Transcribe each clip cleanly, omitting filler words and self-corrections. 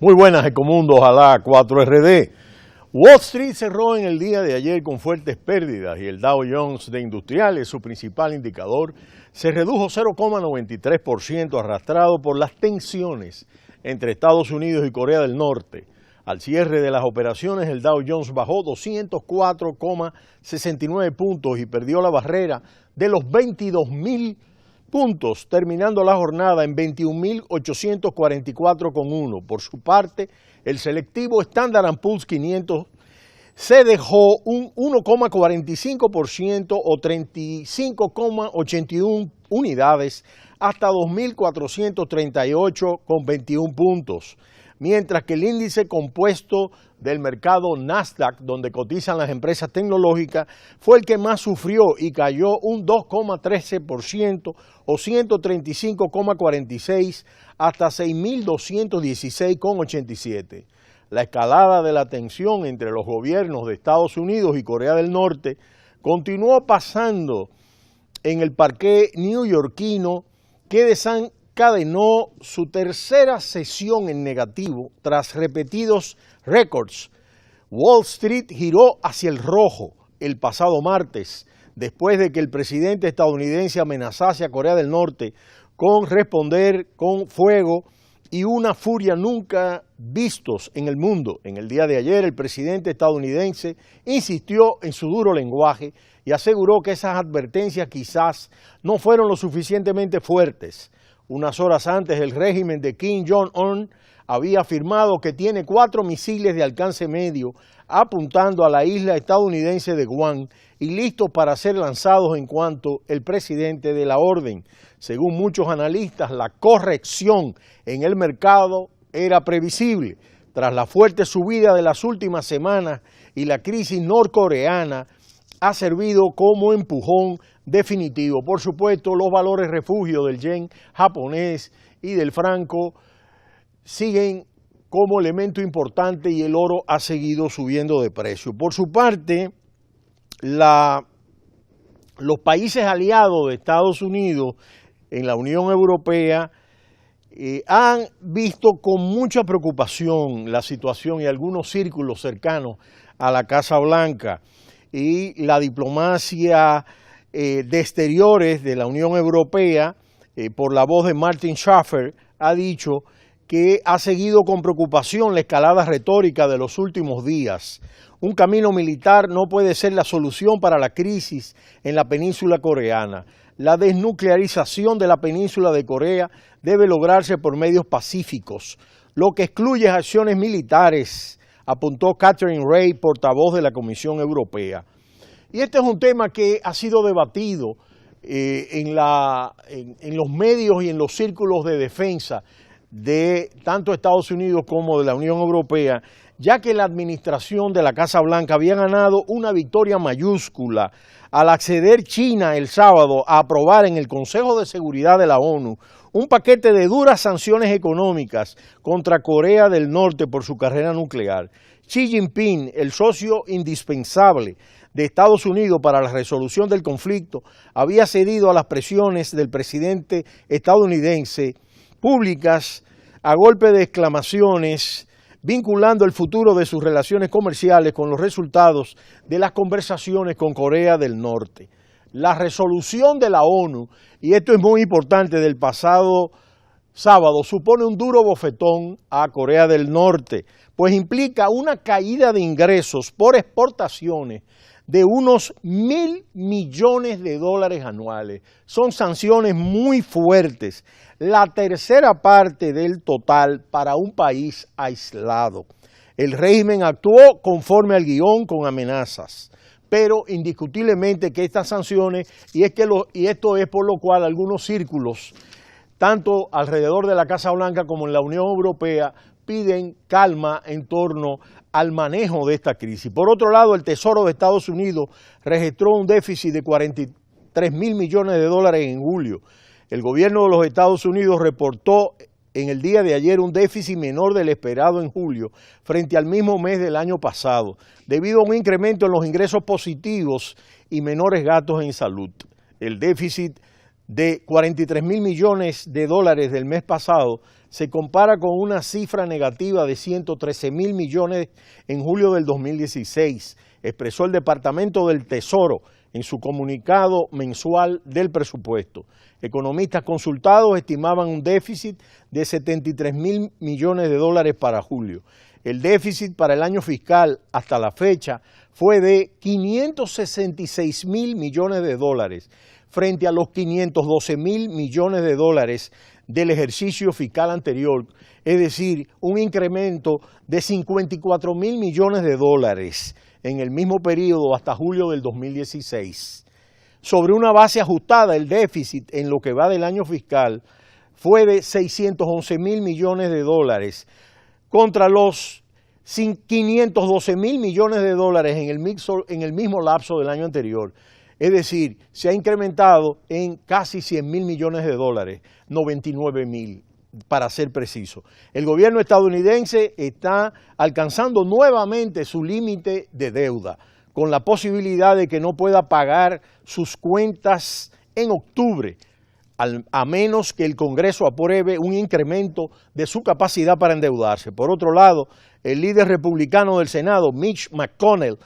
Muy buenas, Ecomundo, ojalá 4RD. Wall Street cerró en el día de ayer con fuertes pérdidas y el Dow Jones de Industriales, su principal indicador, se redujo 0,93% arrastrado por las tensiones entre Estados Unidos y Corea del Norte. Al cierre de las operaciones, el Dow Jones bajó 204,69 puntos y perdió la barrera de los 22.000 puntos, terminando la jornada en 21.844,1. Por su parte, el selectivo Standard & Poor's 500 se dejó un 1,45% o 35,81 unidades hasta 2.438,21 puntos, mientras que el índice compuesto del mercado Nasdaq, donde cotizan las empresas tecnológicas, fue el que más sufrió y cayó un 2,13% o 135,46 hasta 6.216,87. La escalada de la tensión entre los gobiernos de Estados Unidos y Corea del Norte continuó pasando en el parqué neoyorquino, que desencadenó su tercera sesión en negativo tras repetidos récords. Wall Street giró hacia el rojo el pasado martes, después de que el presidente estadounidense amenazase a Corea del Norte con responder con fuego y una furia nunca vistos en el mundo. En el día de ayer, el presidente estadounidense insistió en su duro lenguaje y aseguró que esas advertencias quizás no fueron lo suficientemente fuertes. Unas horas antes, el régimen de Kim Jong-un había afirmado que tiene 4 misiles de alcance medio apuntando a la isla estadounidense de Guam y listos para ser lanzados en cuanto el presidente dé la orden. Según muchos analistas, la corrección en el mercado era previsible. Tras la fuerte subida de las últimas semanas y la crisis norcoreana, ha servido como empujón definitivo. Por supuesto, los valores refugio del yen japonés y del franco siguen como elemento importante y el oro ha seguido subiendo de precio. Por su parte, los países aliados de Estados Unidos en la Unión Europea han visto con mucha preocupación la situación y algunos círculos cercanos a la Casa Blanca, y la diplomacia de exteriores de la Unión Europea, por la voz de Martin Schaffer, ha dicho que ha seguido con preocupación la escalada retórica de los últimos días. Un camino militar no puede ser la solución para la crisis en la península coreana. La desnuclearización de la península de Corea debe lograrse por medios pacíficos, lo que excluye acciones militares, apuntó Catherine Ray, portavoz de la Comisión Europea. Y este es un tema que ha sido debatido en los medios y en los círculos de defensa de tanto Estados Unidos como de la Unión Europea, ya que la administración de la Casa Blanca había ganado una victoria mayúscula al acceder China el sábado a aprobar en el Consejo de Seguridad de la ONU un paquete de duras sanciones económicas contra Corea del Norte por su carrera nuclear. Xi Jinping, el socio indispensable de Estados Unidos para la resolución del conflicto, había cedido a las presiones del presidente estadounidense públicas a golpe de exclamaciones, vinculando el futuro de sus relaciones comerciales con los resultados de las conversaciones con Corea del Norte. La resolución de la ONU, y esto es muy importante, del pasado sábado, supone un duro bofetón a Corea del Norte, pues implica una caída de ingresos por exportaciones de unos $1.000 millones anuales. Son sanciones muy fuertes, la tercera parte del total para un país aislado. El régimen actuó conforme al guión con amenazas, pero indiscutiblemente que estas sanciones, y esto es por lo cual algunos círculos, tanto alrededor de la Casa Blanca como en la Unión Europea, piden calma en torno al manejo de esta crisis. Por otro lado, el Tesoro de Estados Unidos registró un déficit de $43.000 millones en julio. El gobierno de los Estados Unidos reportó en el día de ayer un déficit menor del esperado en julio frente al mismo mes del año pasado, debido a un incremento en los ingresos positivos y menores gastos en salud. El déficit de 43.000 millones de dólares del mes pasado se compara con una cifra negativa de 113.000 millones en julio del 2016, expresó el Departamento del Tesoro en su comunicado mensual del presupuesto. Economistas consultados estimaban un déficit de 73.000 millones de dólares para julio. El déficit para el año fiscal hasta la fecha fue de 566.000 millones de dólares, frente a los 512.000 millones de dólares del ejercicio fiscal anterior, es decir, un incremento de 54.000 millones de dólares en el mismo periodo hasta julio del 2016. Sobre una base ajustada, el déficit en lo que va del año fiscal fue de 611.000 millones de dólares contra los 512.000 millones de dólares en el mismo lapso del año anterior. Es decir, se ha incrementado en casi 100.000 millones de dólares, 99.000 para ser preciso. El gobierno estadounidense está alcanzando nuevamente su límite de deuda, con la posibilidad de que no pueda pagar sus cuentas en octubre, a menos que el Congreso apruebe un incremento de su capacidad para endeudarse. Por otro lado, el líder republicano del Senado, Mitch McConnell,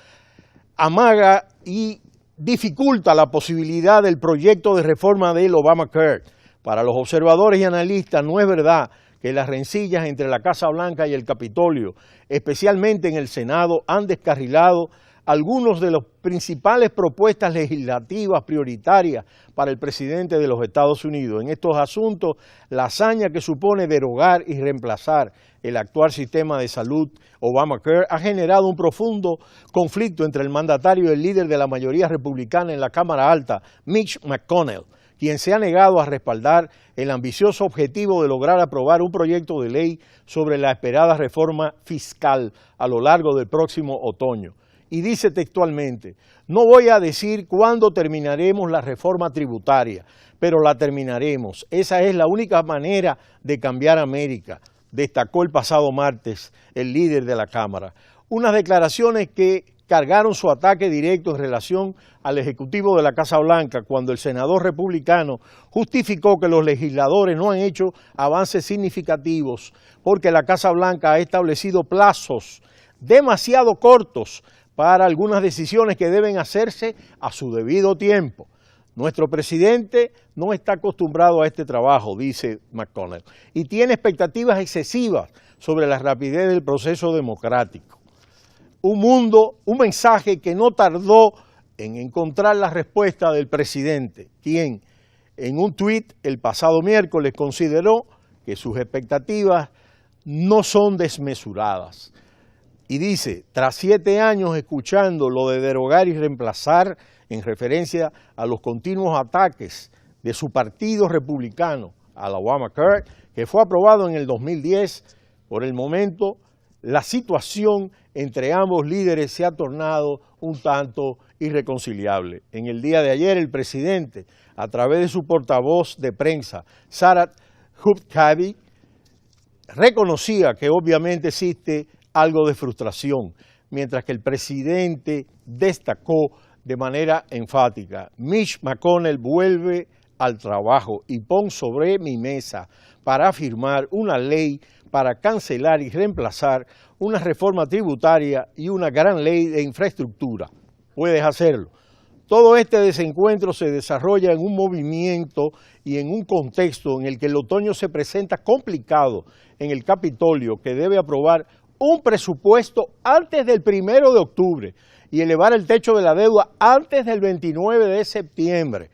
amaga y dificulta la posibilidad del proyecto de reforma del Obamacare. Para los observadores y analistas no es verdad que las rencillas entre la Casa Blanca y el Capitolio, especialmente en el Senado, han descarrilado algunos de las principales propuestas legislativas prioritarias para el presidente de los Estados Unidos. En estos asuntos, la hazaña que supone derogar y reemplazar el actual sistema de salud Obamacare ha generado un profundo conflicto entre el mandatario y el líder de la mayoría republicana en la Cámara Alta, Mitch McConnell, quien se ha negado a respaldar el ambicioso objetivo de lograr aprobar un proyecto de ley sobre la esperada reforma fiscal a lo largo del próximo otoño. Y dice textualmente: no voy a decir cuándo terminaremos la reforma tributaria, pero la terminaremos. Esa es la única manera de cambiar América, destacó el pasado martes el líder de la Cámara. Unas declaraciones que cargaron su ataque directo en relación al ejecutivo de la Casa Blanca cuando el senador republicano justificó que los legisladores no han hecho avances significativos porque la Casa Blanca ha establecido plazos demasiado cortos para algunas decisiones que deben hacerse a su debido tiempo. Nuestro presidente no está acostumbrado a este trabajo, dice McConnell, y tiene expectativas excesivas sobre la rapidez del proceso democrático. Un mensaje que no tardó en encontrar la respuesta del presidente, quien en un tuit el pasado miércoles consideró que sus expectativas no son desmesuradas. Y dice: tras 7 años escuchando lo de derogar y reemplazar, en referencia a los continuos ataques de su partido republicano a la Obamacare, que fue aprobado en el 2010, por el momento la situación entre ambos líderes se ha tornado un tanto irreconciliable. En el día de ayer el presidente, a través de su portavoz de prensa, Sarah Huckabee, reconocía que obviamente existe algo de frustración, mientras que el presidente destacó de manera enfática: Mitch McConnell vuelve al trabajo y pon sobre mi mesa para firmar una ley para cancelar y reemplazar una reforma tributaria y una gran ley de infraestructura. Puedes hacerlo. Todo este desencuentro se desarrolla en un movimiento y en un contexto en el que el otoño se presenta complicado en el Capitolio, que debe aprobar un presupuesto antes del 1 de octubre y elevar el techo de la deuda antes del 29 de septiembre.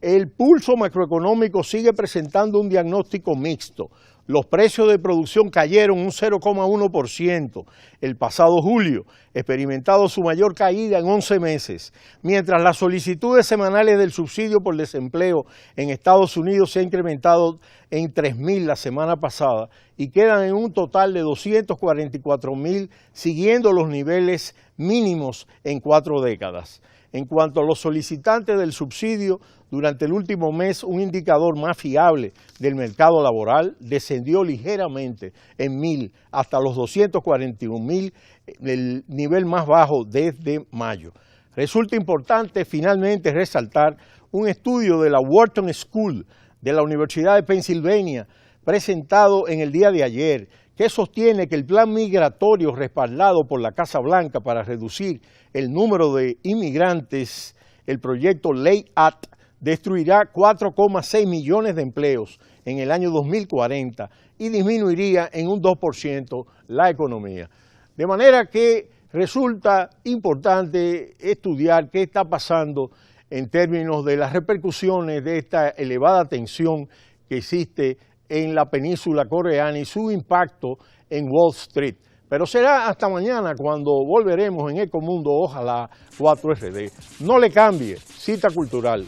El pulso macroeconómico sigue presentando un diagnóstico mixto. Los precios de producción cayeron un 0,1% el pasado julio, experimentado su mayor caída en 11 meses, mientras las solicitudes semanales del subsidio por desempleo en Estados Unidos se han incrementado en 3.000 la semana pasada y quedan en un total de 244.000, siguiendo los niveles mínimos en 4 décadas. En cuanto a los solicitantes del subsidio, durante el último mes un indicador más fiable del mercado laboral descendió ligeramente en 1.000 hasta los 241.000, el nivel más bajo desde mayo. Resulta importante finalmente resaltar un estudio de la Wharton School de la Universidad de Pensilvania, presentado en el día de ayer, que sostiene que el plan migratorio respaldado por la Casa Blanca para reducir el número de inmigrantes, el proyecto LAYAT, destruirá 4,6 millones de empleos en el año 2040 y disminuiría en un 2% la economía. De manera que resulta importante estudiar qué está pasando en términos de las repercusiones de esta elevada tensión que existe en la península coreana y su impacto en Wall Street. Pero será hasta mañana cuando volveremos en Ecomundo, ojalá 4RD. No le cambie, cita cultural.